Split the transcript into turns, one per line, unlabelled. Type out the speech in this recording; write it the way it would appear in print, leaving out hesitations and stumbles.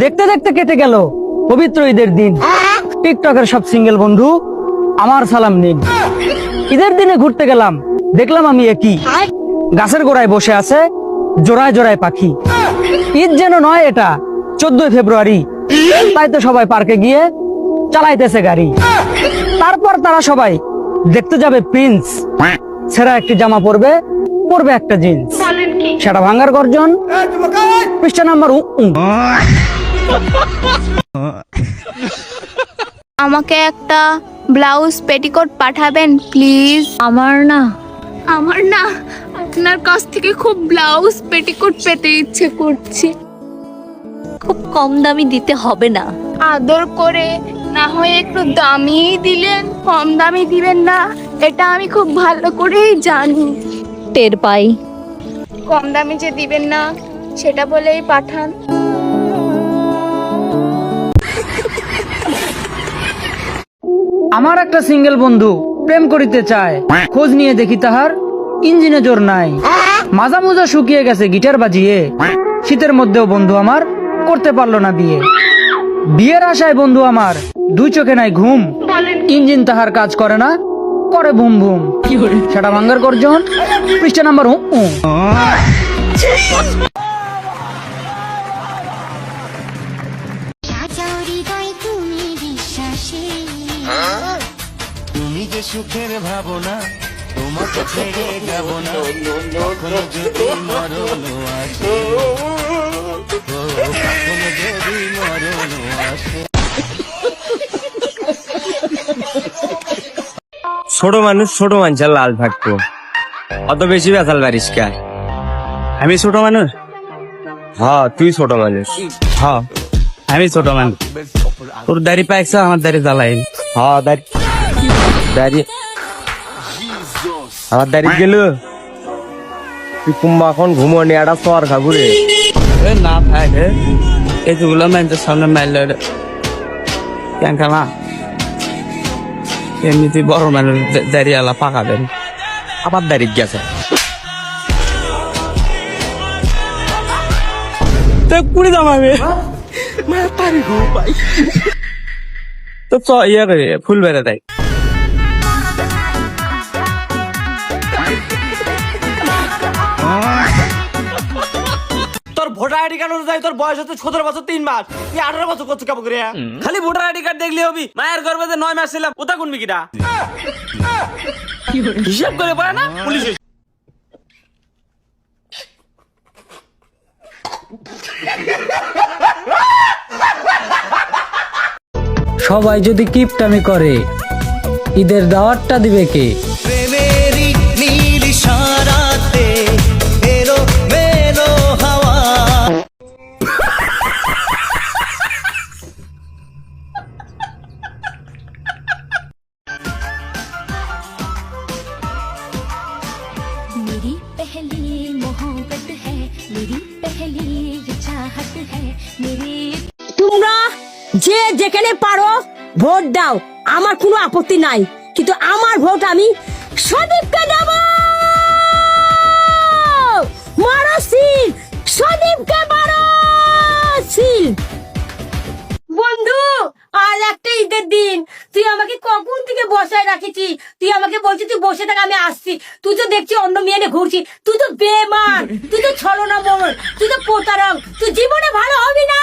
দেখতে দেখতে কেটে গেল পবিত্র ঈদের দিন। টিকটকের সব সিঙ্গেল বন্ধু আমার সালাম নিন। ঈদের দিনে ঘুরতে গেলাম, দেখলাম আমি একই গাছের গোড়ায় বসে আছে জোড়ায় জোড়ায় পাখি। ঈদ যেন নয় এটা 14 ফেব্রুয়ারি, তাই তো সবাই পার্কে গিয়ে চালাইতেছে গাড়ি। তারপর তারা সবাই দেখতে যাবে প্রিন্স, ছেঁড়া একটি জামা পরবে, পরবে একটা জিন্স। সেটা ভাঙ্গার গর্জন, পৃষ্ঠা নাম্বার
আমাকে একটা ব্লাউজ পেটিকোট পাঠাবেন প্লিজ।
আমার না
আপনার কাছ থেকে খুব ব্লাউজ পেটিকোট পেতে ইচ্ছে করছে।
খুব কম দামি দিতে হবে না।
আদর করে না হয় একটু দামি দিলেন, কম দামি দিবেন না, এটা আমি খুব ভালো করেই জানি।
টের পাই।
কম দামি যে দিবেন না সেটা বলেই পাঠান।
আমার একটা সিঙ্গেল বন্ধু প্রেম করিতে চায়, খোঁজ নিয়ে দেখি তাহার ইঞ্জিনে জোর নাই। মাজা মুজা শুকিয়ে গেছে গিটার বাজিয়ে, শীতের মধ্যেও বন্ধু আমার করতে পারলো না বিয়ে। বিয়ের আশায় বন্ধু আমার দুই চোখে নাই ঘুম, ইঞ্জিন তাহার কাজ করে না, করে বুম বুম। সেটা ভাঙ্গার গর্জন, পৃষ্ঠা নাম্বার
তুমি যে সুখের ভাবনা, তোমাকে ছেড়ে যাব না, কখনো যদি মরণ আসে, কখনো যদি মরণ আসে।
ছোট মানুষ ছোট মানুষের লাল থাকতো, অত বেশি বেতাল পারিস কে?
আমি ছোট মানুষ?
হ্যাঁ তুই ছোট মানুষ।
হ্যাঁ আমি ছোট মানুষ। তোর দাড়ি পাইছ, আমার দাড়ি জ্বালাই।
হ্যাঁ দাড়ি আমার দাড়ি গেল। তুই কুম্বা এখন ঘুমো নি একটা সর খাবুরে।
না ভাই, এইগুলো মানুষের সামনে মারলে কেন খানা? এমনিতে বড় মানুষ দাড়িওয়ালা পাকা দেন,
আবার দাড়ি গেছে।
কুড়ি জমাবে তো ইয়ে করে ফুল বেড়ে দেয়।
তোর ভোটার আইডি কার্ড অনুযায়ী তোর বয়স হচ্ছে 17 বছর 3 মাস, তুই 18 বছর করছিস কেমন করে? খালি ভোটার আইডি কার্ড দেখলি হবি? মায়ের গর্ভে 9 মাস ছিলাম, ওটা কোন মিকিটা হিসাব করে পারে না পুলিশ।
সবাই যদি কিপটামি করে, ঈদের দাওয়াতটা দিবে কে?
প্রেমেরই নীল ইশারাতে এলো মেলো হাওয়া।
मेरी पहली मोहब्बत है, मेरी पहली चाहत है, मेरी।
তোমরা যে যেখানে পারো ভোট দাও, আমার কোনো আপত্তি নাই, কিন্তু আমার ভোট আমি সদীপকে দেব। মারো সিল, সদীপকে মারো সিল। বন্ধু, আজ একটা ঈদের দিন, তুই আমাকে কখন থেকে বসায় রাখিছি, তুই আমাকে বলছিস তুই বসে থাক, আমি আসছি। তুই তো দেখছি অন্য মেয়ে নিয়ে ঘুরছি, তুই তো বেমান, তুই তো ছলনা মন, তুই তো প্রতারক, তুই জীবনে ভালো হবি না।